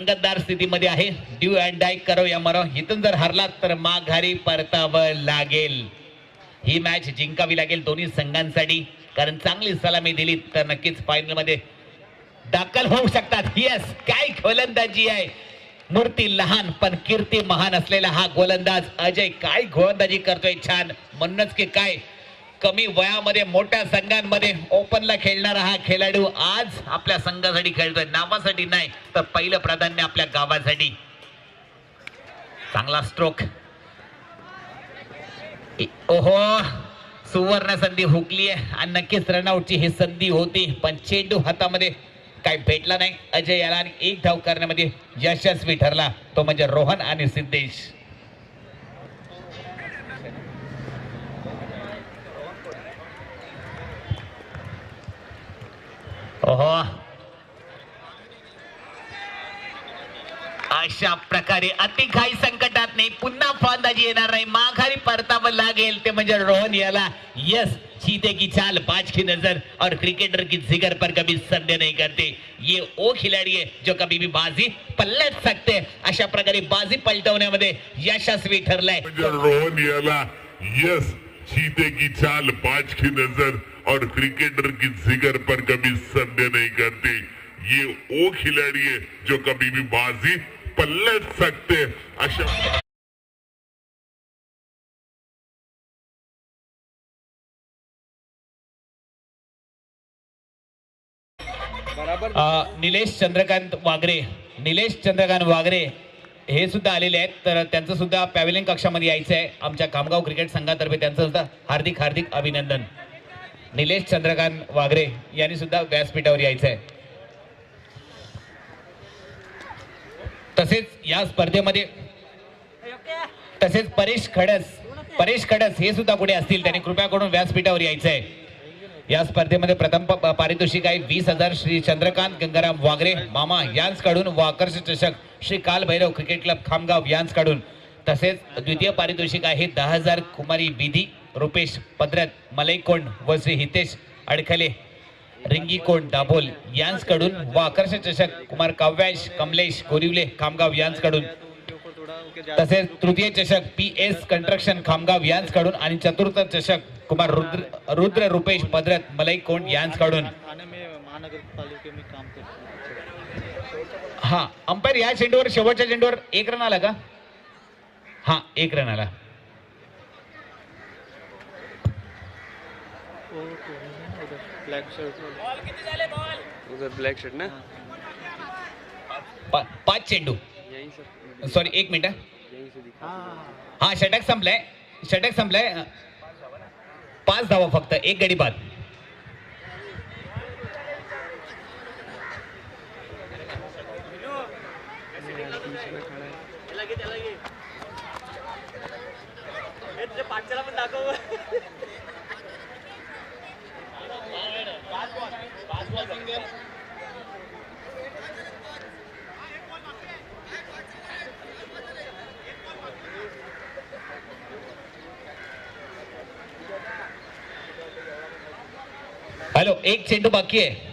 संगतदार स्थितीमध्ये आहे. Due and dye करो या मरो. इथून जर हरलात तर माघारी परतावं लागेल. ही मॅच जिंकावी लागेल दोन्ही संघांसाठी, कारण चांगली सलामी दिली तर नक्कीच फायनल मध्ये दाखल होऊ शकतात. यस, काय गोलंदाजी आहे. मूर्ती लहान पण कीर्ती महान असलेला हा गोलंदाज अजय काय गोलंदाजी करतोय. छान. म्हणूनच की काय कमी वयामध्ये मोठ्या संघांमध्ये ओपनला खेळणारा हा खेळाडू आज आपल्या संघासाठी खेळतोय. नावासाठी नाही तर पहिलं प्राधान्य आपल्या गावासाठी. चांगला स्ट्रोक. ओहो, सुवर्ण संधी हुकली आहे आणि नक्कीच रनआउटची ही संधी होती, पण चेंडू हातामध्ये काही भेटला नाही अजय याला आणि एक धाव करण्यामध्ये यशस्वी ठरला, तो म्हणजे रोहन आणि सिद्धेश. ओहो, अशा प्रकारे अति घाई संकटात नाही, पुन्हा फलंदाजी येणार नाही, माघारी परतावं लागेल, ते म्हणजे रोहन याला. यस, चीते की चाल, बाज की नजर और क्रिकेटर की जिगर पर कभी संदेह नहीं करते. ये वो खिलाडी है जो कभी भी बाजी पलट सकते. अशा प्रकारे बाजी पलटवण्यामध्ये यशस्वी ठरलाय रोहन याला. यस, चीते की चाल, बाज की नजर और क्रिकेटर की जिगर पर कभी संदेह नहीं करते. ये वो खिलाड़ी है जो कभी भी बाजी पलट सकते. अशा निलेश चंद्रकांत वागरे हे सुद्धा आलेले आहेत, तर त्यांचं सुद्धा पॅव्हेलियन कक्षामध्ये यायचं आहे. आमच्या खामगाव क्रिकेट संघातर्फे त्यांचं सुद्धा हार्दिक हार्दिक अभिनंदन. निलेश चंद्रकांत वागरे यांनी सुद्धा व्यासपीठावर यायचं आहे. तसेच या स्पर्धेमध्ये परेश खडस हे सुद्धा पुढे असतील, त्यांनी कृपया करून व्यासपीठावर यायचं आहे. या स्पर्धेमध्ये प्रथम पारितोषिक आहे 20,000 श्री चंद्रकांत गंगाराम वागरे मामा यांच्याकडून व आकर्ष चषक श्री कालभैरव क्रिकेट क्लब खामगाव यांच्याकडून. तसेच द्वितीय पारितोषिक आहे 10,000 कुमारी विधी रुपेश पद्रत मलईकोंड व श्री हितेश अडखले रिंगीकोंड दाभोल यांच्याकडून व आकर्ष चषक कुमार काव्याश कमलेश गोरिवले खामगाव यांच्याकडून. तसेच तृतीय चषक PS कंस्ट्रक्शन खामगाव यांच्याकडून आणि चतुर्थ चषक कुमार रुद्र रुपेश पद्रत मलईकोंड यांच्याकडून. हा, अंपायर या चेंडूवर शेवटच्या चेंडूवर 1 रन आला का? हा, 1 रन आला. ब्लॅक शर्ट ना, 5 चेंडू. Sorry, 1 minute. हा, षटक संपलाय. 5 धावा फक्त, 1 गडी बाद. हॅलो, 1 चेंडू बाकी आहे.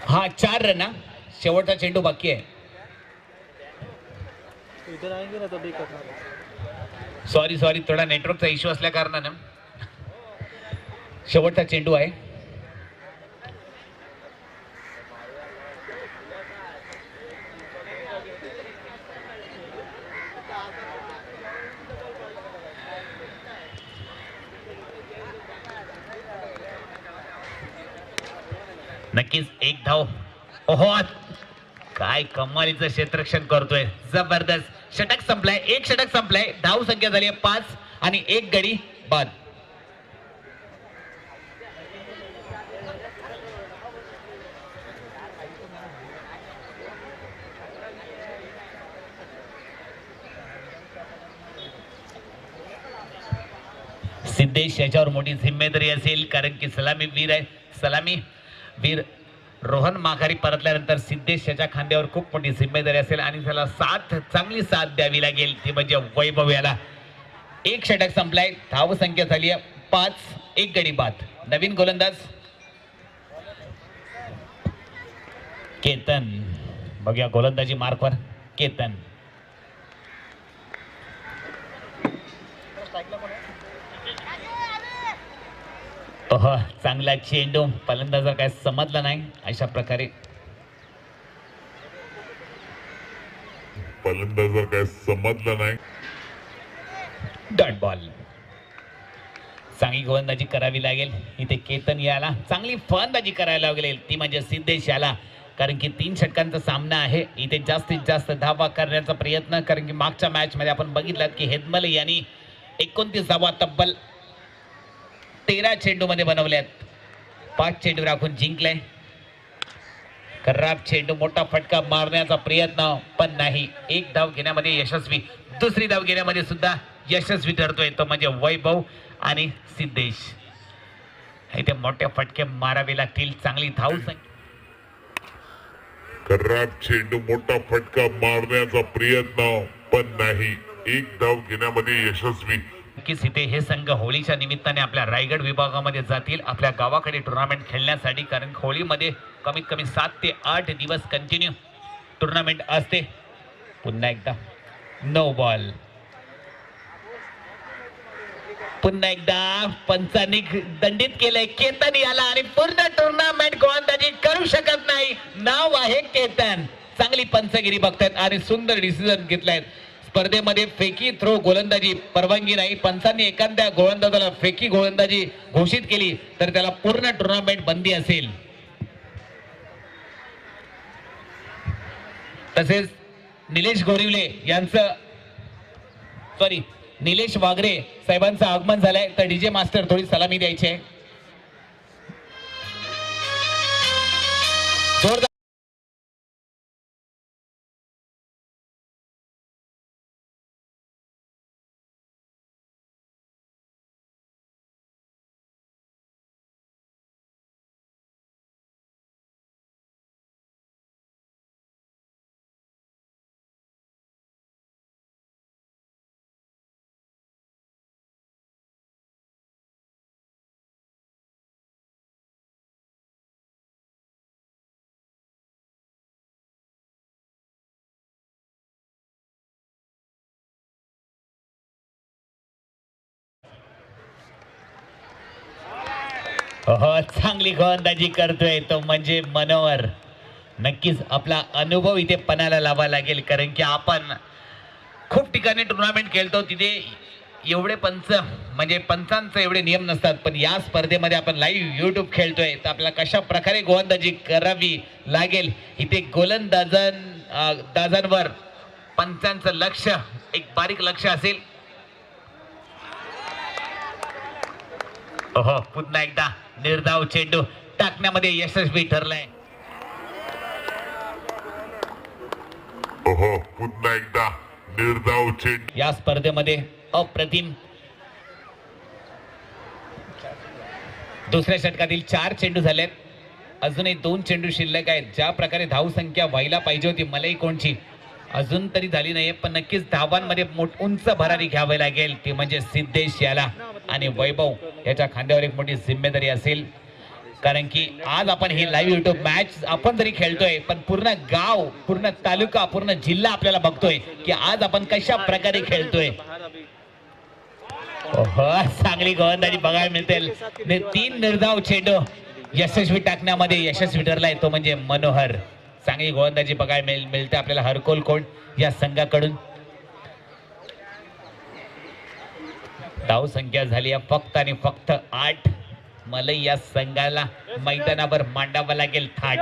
हा, 4 रन. शेवटचा चेंडू बाकी आहे. सॉरी, थोडा नेटवर्कचा इश्यू असल्या कारणानं शेवटचा चेंडू आहे. नक्कीच 1 धाव. ओहो, काय कमालीचं क्षेत्ररक्षण करतोय, जबरदस्त. षटक संपलाय, 1 षटक संपलाय. धाव संख्या झाली आहे 5 आणि 1 गडी बाद. सिद्धेश याच्यावर मोठी जिम्मेदारी असेल, कारण की सलामी वीर रोहन माघारी परतल्यानंतर सिद्धेश याच्या खांद्यावर खूप मोठी जिम्मेदारी असेल आणि त्याला चांगली साथ द्यावी लागेल, ती म्हणजे वैभव याला. एक षटक संपलाय. धाव संख्या झाली आहे 5. एक गडी बाद. नवीन गोलंदाज केतन. बघूया गोलंदाजी मार्कवर केतन. ओह, चांगला चेंडू. फलंदाजा काय समजला नाही. अशा प्रकारे फलंदाजा काय समजलं नाही. Dot ball. चांगली गोलंदाजी करावी लागेल इथे केतन याला. चांगली फलंदाजी करायला लागेल ती म्हणजे सिद्धेश याला. कारण की 3 षटकांचा सामना आहे. इथे जास्तीत जास्त धावा करण्याचा प्रयत्न. कारण की मागच्या मॅच मध्ये आपण बघितलं की हेदमल यांनी 29 धावा तब्बल 13 चेंडू मध्ये बनवल्यात. 5 चेंडू राखून जिंकले. खराब चेंडू. मोठा फटका मारण्याचा प्रयत्न पण नाही. एक धाव घेण्यामध्ये यशस्वी. दुसरी धाव घेण्यामध्ये सुद्धा यशस्वी ठरतोय तो म्हणजे वैभव आणि सिद्धेश. इथे मोठे फटके मारावे लागतील. चांगली धाव संख्या. खराब चेंडू. मोठा फटका मारण्याचा प्रयत्न पण नाही. एक धाव घेण्यामध्ये यशस्वी. नक्कीच इथे हे संघ होळीच्या निमित्ताने आपल्या रायगड विभागामध्ये जातील आपल्या गावाकडे टुर्नामेंट खेळण्यासाठी. कारण होळीमध्ये कमीत कमी 7 ते 8 दिवस कंटिन्यू टुर्नामेंट असते. पुन्हा एकदा नो बॉल. पुन्हा एकदा पंचांनी दंडित केलंय केतन याला आणि पूर्ण टुर्नामेंट गोलंदाजी करू शकत नाही. नाव आहे केतन. चांगली पंचगिरी बघतायत आणि सुंदर डिसिजन घेतलाय. स्पर्धेमध्ये फेकी थ्रो गोलंदाजी परवानगी नाही. पंचांनी एखाद्या गोलंदाजाला फेकी गोलंदाजी घोषित केली तर त्याला पूर्ण टुर्नामेंट बंदी असेल. तसेच निलेश गोरिवले यांचं निलेश वागरे साहेबांचं आगमन झालंय. तर डीजे मास्टर थोडी सलामी द्यायची आहे. जोरदार. हो, चांगली गोलंदाजी करतोय तो म्हणजे मनोहर. नक्कीच आपला अनुभव इथे पणाला लावा लागेल. कारण की आपण खूप ठिकाणी टुर्नामेंट खेळतो तिथे एवढे पंच म्हणजे पंचांचे एवढे नियम नसतात. पण या स्पर्धेमध्ये आपण लाईव्ह युट्यूब खेळतोय तर आपल्याला कशा प्रकारे गोलंदाजी करावी लागेल. इथे गोलंदाजांवर पंचांचं लक्ष एक बारीक लक्ष असेल. ओहो, पुन्हा एकदा निर्धाव चेंडू टाकण्यामध्ये यशस्वी ठरलाय. ओहो, पुन्हा एकदा निर्धाव चेंडू. या स्पर्धेमध्ये अप्रतिम. दुसऱ्या षटकातील 4 चेंडू झालेत. अजूनही 2 चेंडू शिल्लक आहेत. ज्या प्रकारे धाव संख्या व्हायला पाहिजे होती मलाही कोणची अजून तरी झाली नाहीये. पण नक्कीच धावांमध्ये उंच भरारी घ्यावी लागेल ती म्हणजे सिद्धेश याला. आणि वैभव याच्या खांद्यावर एक मोठी जिम्मेदारी असेल. कारण की आज आपण ही लाईव्ह युट्यूब मॅच आपण जरी खेळतोय पण पूर्ण गाव, पूर्ण तालुका, पूर्ण जिल्हा आपल्याला बघतोय की आज आपण कशा प्रकारे खेळतोय. चांगली गोलंदाजी बघायला मिळते. 3 निर्धाव चेंडू यशस्वी टाकण्यामध्ये यशस्वी ठरलाय तो म्हणजे मनोहर. चांगली गोलंदाजी बघायला मिळते आपल्याला हरकोल कोण या संघाकडून. धाव संख्या झाली आहे फक्त आणि फक्त 8. मला या संघाला मैदानावर मांडावं लागेल थाट.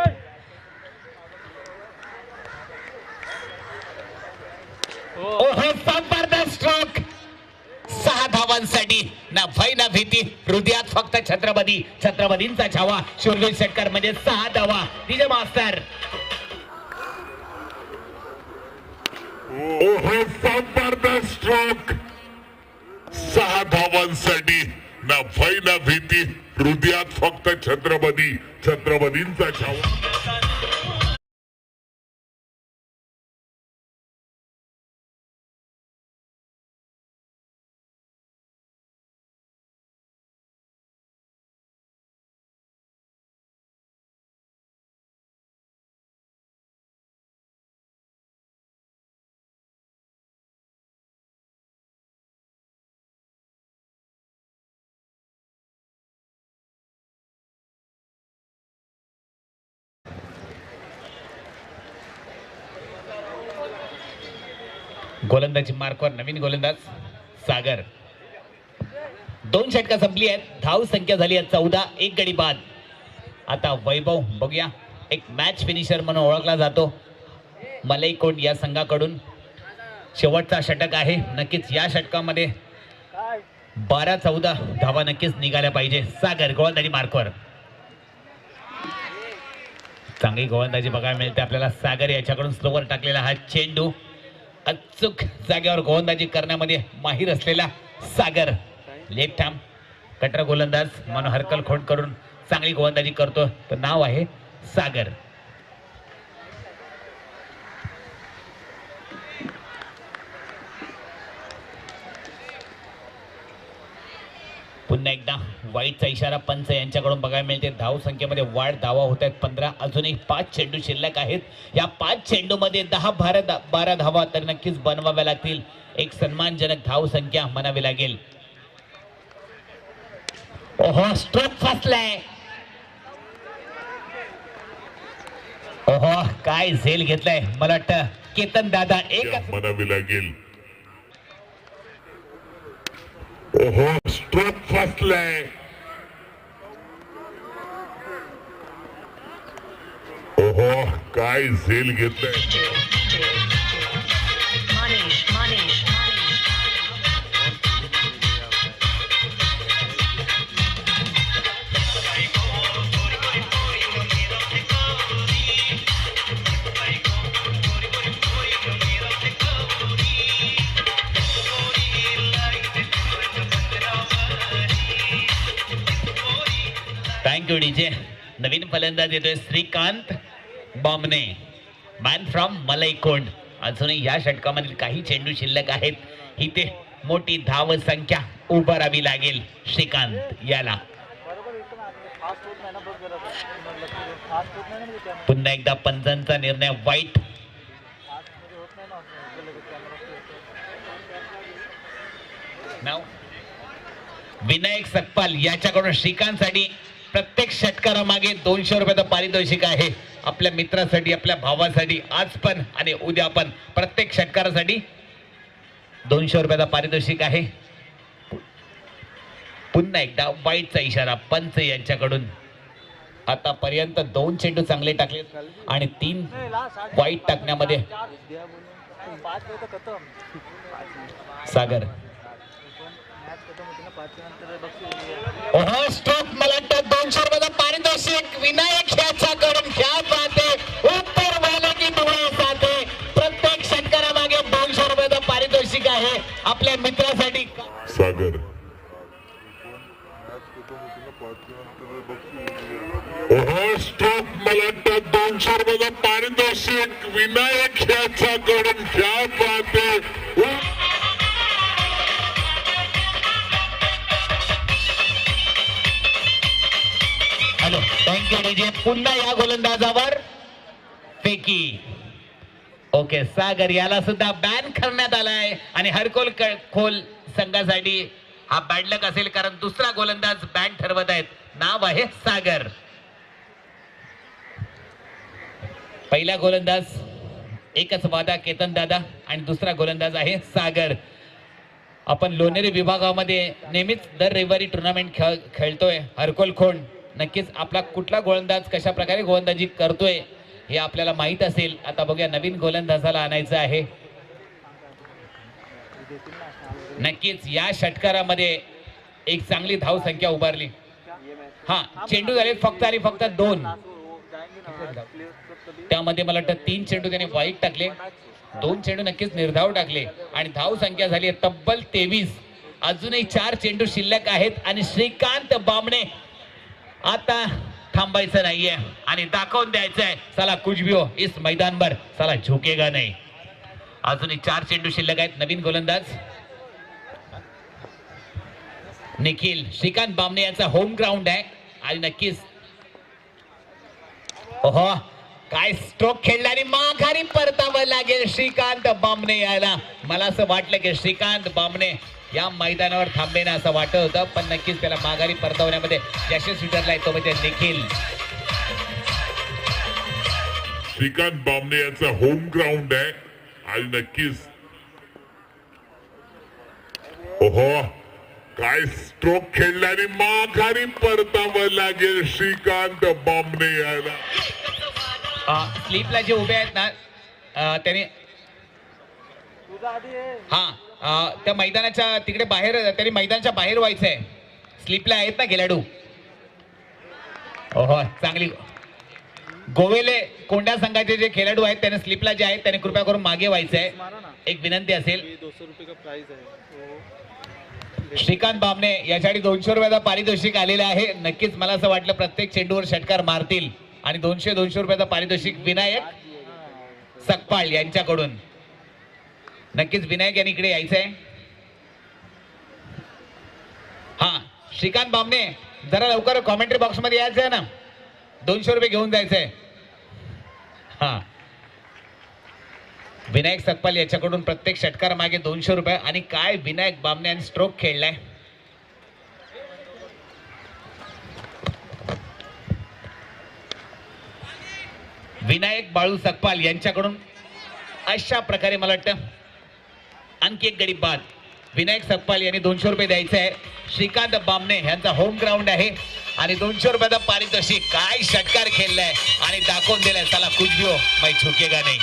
ओहो, जबरदस्त स्ट्रोक. 6 धावांसाठी ना भय ना भीती. हृदयात फक्त छत्रपती. छत्रपतींचा छावा. शूरवीर षटकार म्हणजे 6 धावा. DJ master. ओहो, जबरदस्त स्ट्रोक. 6 धावांसाठी ना भय ना भीती. हृदयात फक्त छत्रपती. छत्रपतींचा छावा. गोलंदाजी मार्कवर नवीन गोलंदाज सागर. 2 षटका संपली आहेत. धाव संख्या झाली आहे 14. 1 गडी बाद. आता वैभव बघूया, एक मॅच फिनिशर म्हणून ओळखला जातो मलईकोंड या संघाकडून. शेवटचा षटक आहे. नक्कीच या षटकामध्ये 12-14 धावा नक्कीच निघाल्या पाहिजे. सागर गोलंदाजी मार्कवर. चांगली गोलंदाजी बघायला मिळते आपल्याला. सागर याच्याकडून स्लोवर टाकलेला हा चेंडू, अचूक जागेवर गोलंदाजी करण्यामध्ये माहीर असलेला सागर. लेफ्ट हॅम कटर गोलंदाज मनोहर कलखोंड करून चांगली गोलंदाजी करतो. तर नाव आहे सागर. पुन्हा एकदा वाईटचा इशारा पंच यांच्याकडून बघायला मिळते. धाव संख्येमध्ये वाढ. धावा होत आहेत 15. अजूनही 5 चेंडू शिल्लक आहेत. या 5 चेंडूमध्ये 10-12 धावा तर नक्कीच बनवाव्या लागतील. एक सन्मानजनक धाव संख्या म्हणावी लागेल. ओहो, स्ट्रोक फसलाय. ओहो, काय झेल घेतलाय. मला वाटतं केतन दादा एक म्हणावी लागेल. ओहो, स्ट्रोक फसलाय. ओहो, काय झेल घेतलाय. Thank you DJ. नवीन फलंदाज येतोय श्रीकांत बामणे, मॅन फ्रॉम मलईकोंड. अजूनही या षटकामधील काही चेंडू शिल्लक आहेत. ही ते मोठी धाव संख्या उभारावी लागेल श्रीकांत याला. पुन्हा एकदा पंचांचा निर्णय वाईट. नाव विनायक सकपाल याच्याकडून श्रीकांतसाठी प्रत्येक षटकारामागे 200 रुपयाचं पारितोषिक आहे. आपल्या मित्रासाठी, आपल्या भावासाठी आज पण आणि उद्या पण प्रत्येक षटकारासाठी 200 रुपयाचा पारितोषिक आहे. पुन्हा एकदा वाईटचा इशारा पंच यांच्याकडून. आतापर्यंत 2 चेंडू चांगले टाकले आणि 3 वाईट टाकण्यामध्ये सागर. ओहो, स्ट्रोक. मला वाटतं 200 रुपयाचा पारितोषिक विनायक याच्याकडून. क्या बात है, ऊपर वाले की दुआ साथे. प्रत्येक षटकारामागे 200 रुपयाचा पारितोषिक आहे आपल्या मित्रासाठी. सागर. ओहो, स्ट्रोक. मला वाटतं 200 रुपयाचा पारितोषिक विनायक याच्याकडून. क्या बात है. Hello, thank you DJ. पुन्हा या गोलंदाजावर फेकी. ओके, सागर याला सुद्धा बॅन करण्यात आलाय आणि हरकोल खोल संघासाठी हा बॅड लक असेल, कारण दुसरा गोलंदाज बॅन ठरवत आहेत. नाव आहे सागर. पहिला गोलंदाज एकच वादा केतन दादा आणि दुसरा गोलंदाज आहे सागर. आपण लोणेरे विभागामध्ये नेहमीच दर रविवारी टुर्नामेंट खेळतोय. हरकोल खोंड नक्कीच आपला कुठला गोलंदाज कशा प्रकारे गोलंदाजी करतोय हे आपल्याला माहित असेल. आता बघूया, नवीन गोलंदाजाला आणायचं आहे. नक्कीच या षटकारामध्ये एक चांगली धाव संख्या उभारली. हा, चेंडू झाले फक्त आणि फक्त 2. त्यामध्ये मला वाटतं 3 चेंडू त्याने वाईट टाकले, 2 चेंडू नक्कीच निर्धाव टाकले आणि धाव संख्या झाली आहे तब्बल 23. अजूनही 4 चेंडू शिल्लक आहेत आणि श्रीकांत बामणे आता थांबायचं नाहीये आणि दाखवून द्यायचं आहे, चला कुछ भी हो इस मैदान पर चला झुकेगा नाही. अजूनही 4 चेंडू शिल्लक आहेत. नवीन गोलंदाज निखिल. श्रीकांत बामणे यांचा होम ग्राउंड आहे आणि नक्कीच ओहो, काय स्ट्रोक खेळला आणि माघारी परतावं लागेल श्रीकांत बामणे यायला. मला असं वाटलं की श्रीकांत बामणे या मैदानावर थांबेन असं वाटत होतं, पण नक्कीच त्याला माघारी परतवण्यामध्ये यशस्वी ठरलाय तो म्हणजे निखिल. श्रीकांत बामणे यांचा होम ग्राउंड आहे आणि नक्कीच ओहो, काय स्ट्रोक खेळल्याने माघारी परतावं लागेल श्रीकांत बामणे यायला. स्लीपला जे उभे आहेत ना त्याने त्या मैदानाच्या तिकडे बाहेर त्यांनी मैदानाच्या बाहेर व्हायचंय. स्लीपला आहेत ना खेळाडू. ओहो, चांगली गोवेले कोंडा संघाचे जे खेळाडू आहेत त्यांनी स्लीपला जे आहेत त्यांनी कृपया करून मागे व्हायचंय. एक विनंती असेल. 200 रुपये का प्राइस आहे. श्रीकांत बामणे यासाठी 200 रुपयाचा पारितोषिक आलेलं आहे. नक्कीच मला असं वाटलं प्रत्येक चेंडूवर षटकार मारतील आणि 200 रुपयाचा पारितोषिक विनायक सकपाळ यांच्याकडून. नक्कीच विनायक यांनी इकडे यायचंय. हा, श्रीकांत बामणे जरा लवकर कॉमेंट्री बॉक्स मध्ये यायचंय ना. 200 रुपये घेऊन जायचंय. हा, विनायक सकपाल याच्याकडून प्रत्येक षटकार मागे 200 रुपये. आणि काय विनायक बामणे यांनी स्ट्रोक खेळलाय. विनायक बाळू सकपाल यांच्याकडून अशा प्रकारे मला वाटतं आणखी एक गडी बाद. विनायक सकपाल यांनी 200 रुपये द्यायचे आहे. श्रीकांत बामणे यांचा होम ग्राउंड आहे आणि 200 रुपयाचा पारितोषिक. काय षटकार खेळलाय आणि दाखवून दिलाय. चला कुछ भी हो मैं झुकेगा नहीं.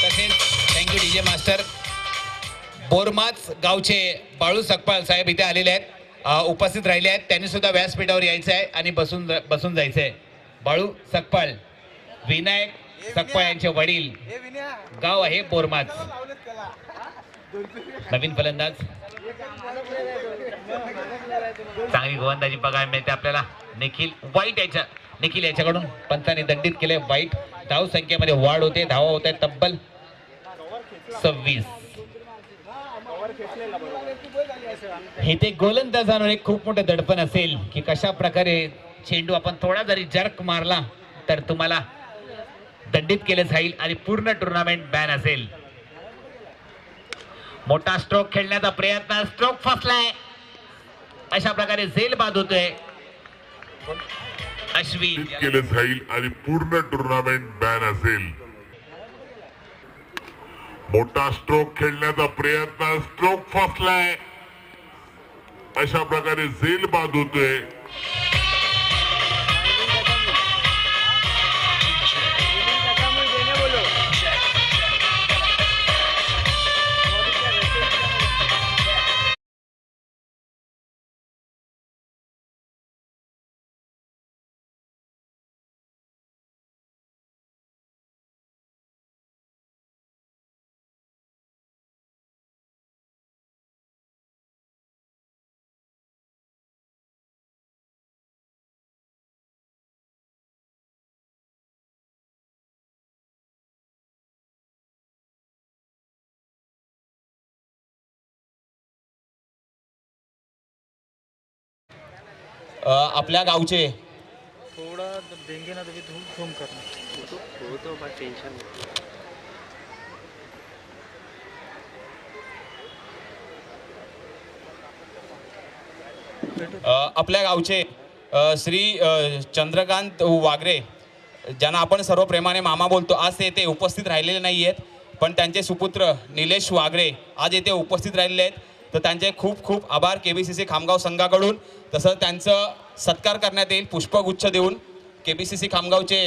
तसेच थँक्यू डीजे मास्टर. बोरमाच गावचे बाळू सकपाल साहेब इथे आलेले आहेत, उपस्थित राहिले आहेत. त्यांनी सुद्धा व्यासपीठावर यायचं आहे आणि बसून जायचं आहे. बाळू सकपाल, विनायक सकपाळ यांचे वडील, गाव आहे बोरमाच. नवीन फलंदाज, चांगली गोलंदाजी बघायला मिळते आपल्याला. निखिल याच्याकडून पंचाने दंडित केले. वाईट धाव संख्येमध्ये वाढ होते. धावा होत आहेत तब्बल 26. हे ते गोलंदाजांवर एक खूप मोठं दडपण असेल की कशा प्रकारे चेंडू आपण थोडा जरी जर्क मारला तर तुम्हाला दंडित केले जाईल आणि पूर्ण टुर्नामेंट बॅन असेल. मोठा स्ट्रोक खेळण्याचा प्रयत्न, स्ट्रोक फसलाय. अशा प्रकारे झेल बाद होतोय. अश्विन केले जाईल आणि पूर्ण टुर्नामेंट बॅन असेल. मोठा स्ट्रोक खेळण्याचा प्रयत्न, स्ट्रोक फसलाय. अशा प्रकारे झेल बाद होतोय. आपल्या गावचे थोड़ा जब देंगे ना तभी धूम करना. वो तो बात टेंशन नहीं. आपल्या गावचे श्री चंद्रकांत वागरे, ज्यांना आपण सर्व प्रेमाने मामा बोलतो, आज ते येथे उपस्थित राहिलेले नाही आहेत. पण त्यांचे सुपुत्र निलेश वागरे आज येथे उपस्थित राहिलेले आहेत. तर त्यांचे खूप खूप आभार KBCC खामगाव संघाकडून. तसं त्यांचं सत्कार करण्यात येईल पुष्पगुच्छ देऊन. KBCC खामगावचे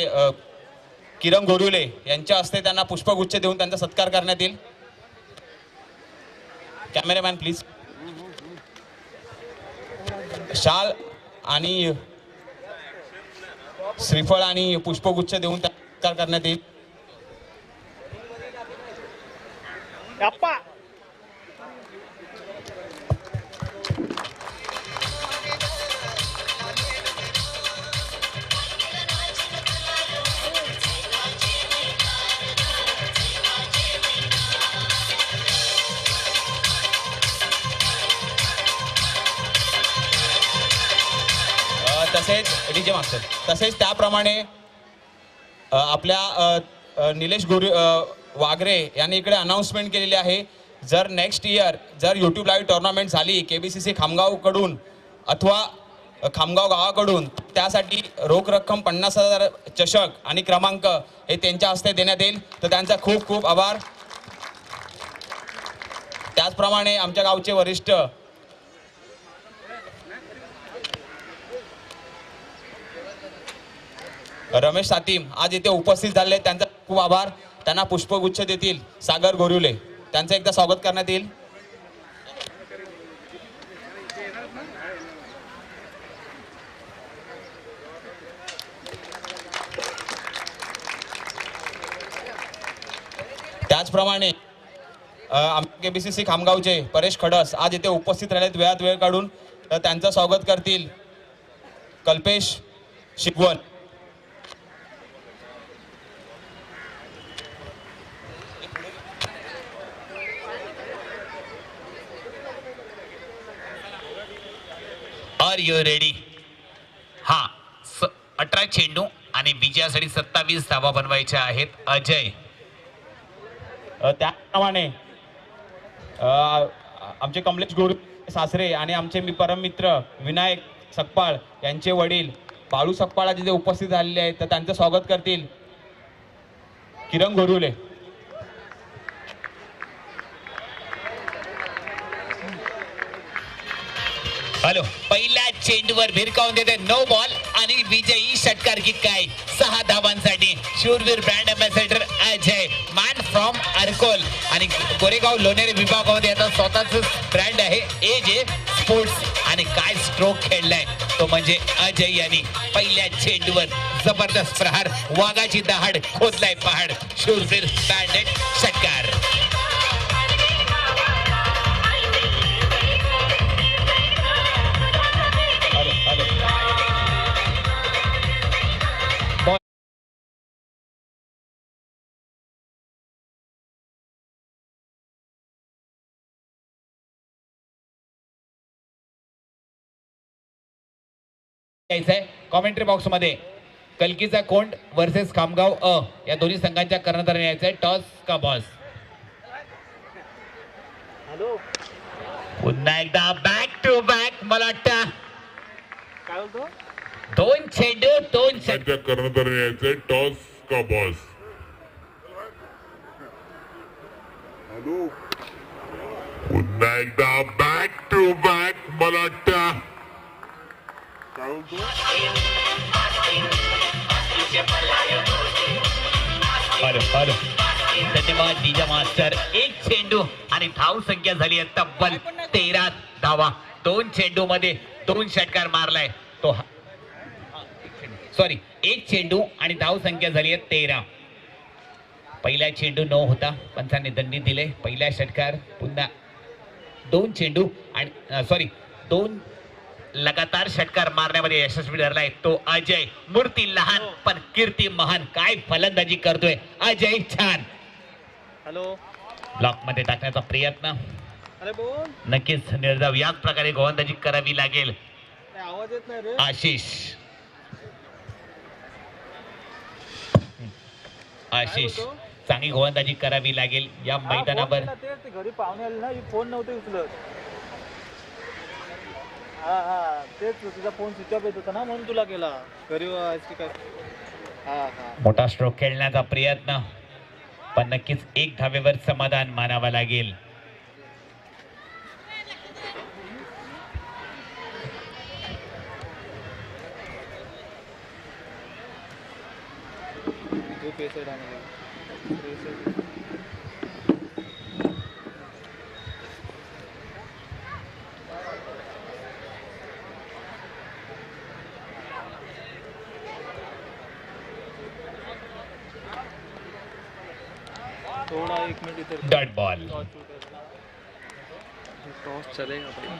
किरण गोरुले यांच्या हस्ते त्यांना पुष्पगुच्छ देऊन त्यांचा सत्कार करण्यात येईल. Cameraman please. शाल आणि श्रीफळ आणि पुष्पगुच्छ देऊन सत्कार करण्यात येईल. तसेच डीजे मास्टर, तसेच त्याप्रमाणे आपल्या निलेश वागरे यांनी इकडे अनाउन्समेंट केलेली आहे. जर नेक्स्ट इयर जर यूट्यूब लाईव्ह टुर्नामेंट झाली KBCC खामगावकडून अथवा खामगाव गावाकडून त्यासाठी रोख रक्कम 50,000 चषक आणि क्रमांक हे त्यांच्या हस्ते देण्यात येईल, तर त्यांचा खूप खूप आभार. त्याचप्रमाणे आमच्या गावचे वरिष्ठ रमेश सातीम आज इथे उपस्थित झाले, त्यांचा खूप आभार. त्यांना पुष्पगुच्छ देतील सागर गोरुले, त्यांचं एकदा स्वागत करण्यात येईल. त्याचप्रमाणे आमचे KBCC खामगावचे परेश खडस आज इथे उपस्थित राहिलेत वेळात वेळ काढून, तर त्यांचं स्वागत करतील Kalpesh Shigvan. Are you ready? हा 18 चेंडू आणि विजयासाठी 27 धावा बनवायच्या आहेत. अजय. त्याप्रमाणे आमचे कमलेश गोरू सासरे आणि आमचे परममित्र विनायक सकपाळ यांचे वडील बाळू सकपाळ आज इथे उपस्थित झालेले आहेत, तर त्यांचं स्वागत करतील किरण गोरुले. हॅलो, पहिल्या चेंडूवर भिरकावून देते नो बॉल आणि विजयी षटकार किक काय 6 धावांसाठी. शूरवीर brand ambassador Ajay, man from Arkol आणि कोरेगाव लोणेरे विभागामध्ये आता स्वतःच ब्रँड आहे एजे स्पोर्ट्स. आणि काय स्ट्रोक खेळलाय तो म्हणजे अजय यांनी. पहिल्या चेंडूवर जबरदस्त प्रहार, वाघाची दहाड, खोदलाय पहाड. शूरवीर बँडेड षटकार. कॉमेंट्री बॉक्स मध्ये कलकीचा कोंड वर्सेस खामगाव या दोन्ही संघांच्या कर्णधाराने यायचंय. टॉस का बॉस? पुन्हा एकदा बॅक टू बॅक. मला वाटतं काय बोलतो? 2 चेंडू 2 त्यांच्या कर्णधाराने यायचंय. टॉस का बॉस? पुन्हा एकदा बॅक टू बॅक. मला वाटतं धन्यवाद डीजा मास्टर. 1 चेंडू आणि धाव संख्या झाली आहे तब्बल 13 धावा. 2 चेंडू मध्ये 2 षटकार मारलाय तो. सॉरी, 1 चेंडू आणि धाव संख्या झाली आहे 13. पहिला चेंडू 9 होता, पंचांनी दंडी दिले. पहिला षटकार पुन्हा 2 चेंडू आणि सॉरी 2 लगातार षटकार मारण्यामध्ये यशस्वी ठरलाय तो अजय. मूर्ती लहान पण कीर्ती महान. काय फलंदाजी करतोय अजय, छान. हॅलो, ब्लॉक मध्ये टाकण्याचा प्रयत्न. अरे बोल. नक्कीच निर्धाव याच प्रकारे गोलंदाजी करावी लागेल. आवाज येत नाही रे. आशिष चांगली गोलंदाजी करावी लागेल या मैदानावर. ते घरी पाहुणे आले ना, फोन नव्हते उचलत. हा तेच तुझा फोन स्विच ऑफ येत होता ना, म्हणून तुला केला. घरी काय. मोठा स्ट्रोक खेळण्याचा प्रयत्न, पण नक्कीच 1 धावेवर समाधान मानावा लागेल. थोड़ा 1 मिनट इधर. Dot ball. टॉस चलेगा भाई.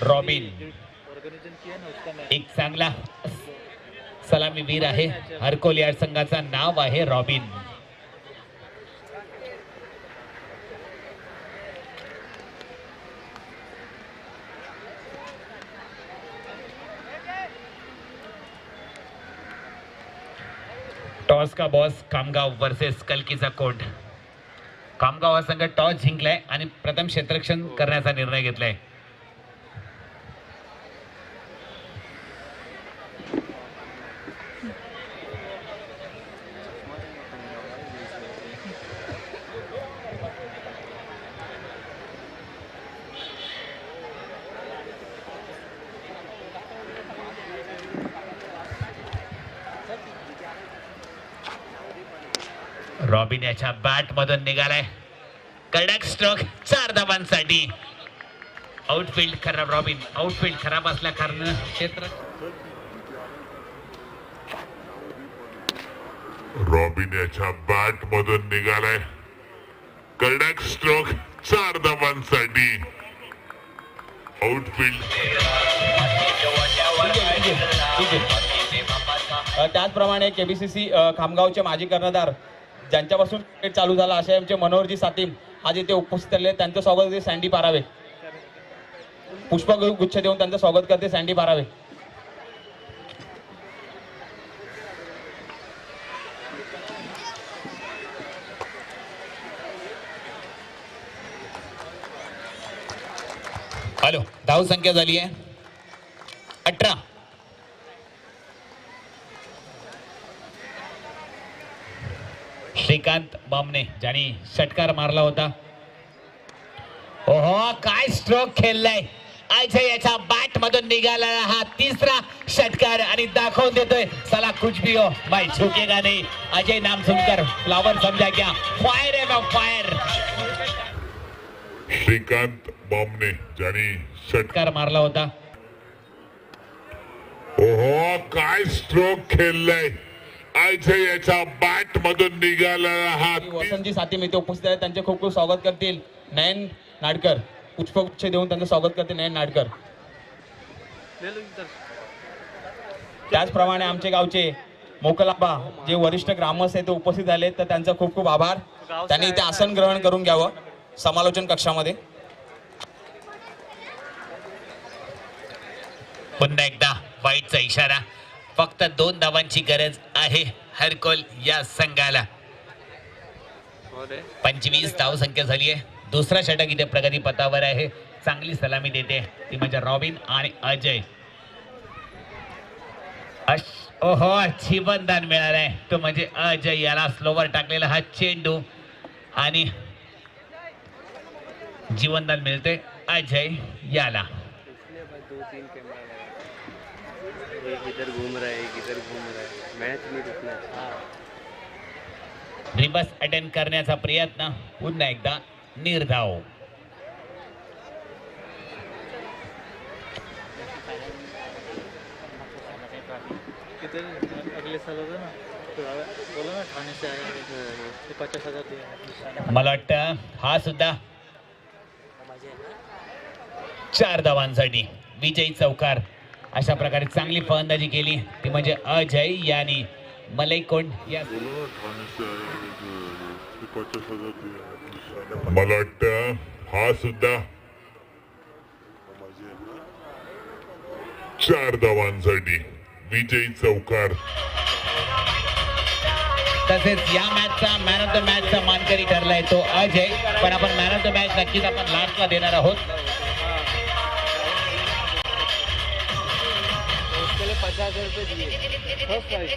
रॉबिन ऑर्गेनायझेशन किया ना उसका मैच. एक चांगला सलामीवीर आहे. हरकोल या संघाचा नाव आहे रॉबिन. टॉस का बॉस खामगाव वर्सेस कलकीचा कोंड. खामगाव हा संघ टॉस जिंकलाय आणि प्रथम क्षेत्ररक्षण करण्याचा निर्णय घेतलाय. रॉबिन याच्या बॅट मधून निघालाय. कडक स्ट्रोक 4 धावांसाठी. आउटफील्ड खराब. रॉबिन आउटफील्ड खराब असल्या कारण क्षेत्र रॉबिन याच्या बॅट मधून निघालाय. कडक स्ट्रोक 4 धावांसाठी. आउटफील्ड. त्याचप्रमाणे केबीसीसी खामगावचे माजी कर्णधार ज्यांच्यापासून क्रिकेट चालू झाला असे आमचे मनोहरजी सातीम आज इथे उपस्थित झाले. त्यांचं स्वागत करते सँडी पारावे. पुष्पगुच्छ देऊन त्यांचं स्वागत करते सँडी पारावे. हॅलो. धाव संख्या झाली आहे 18. श्रीकांत बामणे ज्यांनी षटकार मारला होता. ओहो काय स्ट्रोक खेळलाय. अजय याच्या बॅट मधून निघाला हा 3रा षटकार आणि दाखवून देतोय चला कुछ भी हो मैं झुकेगा नहीं. अजय नाम सुनकर फ्लावर समझा क्या. फायर है मैं फायर. श्रीकांत बामणे ज्यांनी षटकार मारला होता. ओहो काय स्ट्रोक खेळलाय. अजय याच्या बॅट मधून निघाला हा वसंतजी सातीम इथे उपस्थित आहेत. त्यांचे खूप खूप स्वागत करतील नयन नाडकर. पुष्पगुच्छ देऊन त्यांचं स्वागत करते नयन नाडकर. त्याचप्रमाणे आमचे गावचे मोकलाबा जे वरिष्ठ ग्रामस्थ आहेत ते उपस्थित झाले तर त्यांचा खूप खूप आभार. त्यांनी इथे आसन ग्रहण करून घ्यावं समालोचन कक्षामध्ये. पुन्हा एकदा वाईटचा इशारा. फक्त 2 धावांची गरज आहे हरकोल या संघाला. 25 धाव संख्या झाली आहे. दुसरा षटक इथे प्रगती पथावर आहे. चांगली सलामी देते ती म्हणजे रॉबिन आणि अजय. ओहो जीवनदान मिळालंय तो म्हणजे अजय याला. स्लोवर टाकलेला हा चेंडू आणि जीवनदान मिळते अजय याला. इधर घूम रहा है इधर घूम रहा है. मैच नहीं रुकना. रिबस अटेंड करण्याचा प्रयत्न. पुन्हा एकदा निर्धाव. इधर अगले साल होगा ना तो बोला ना ठाणे से आया है 50,000 दिया. मला वाटतं हा सुद्धा 4 धावांसाठी विजयी चौकार. अशा प्रकारे चांगली फलंदाजी केली ती म्हणजे अजय यांनी. मलई कोंड या मला वाटतं हा सुद्धा 4 धावांसाठी विजयी चौकार. तसेच या मॅचचा मॅन ऑफ द मॅचचा मानकरी ठरलाय तो अजय. पण आपण मॅन ऑफ द मॅच नक्कीच आपण लास्टला देणार आहोत. उसके लिए 50,000 रुपये दिए. First price.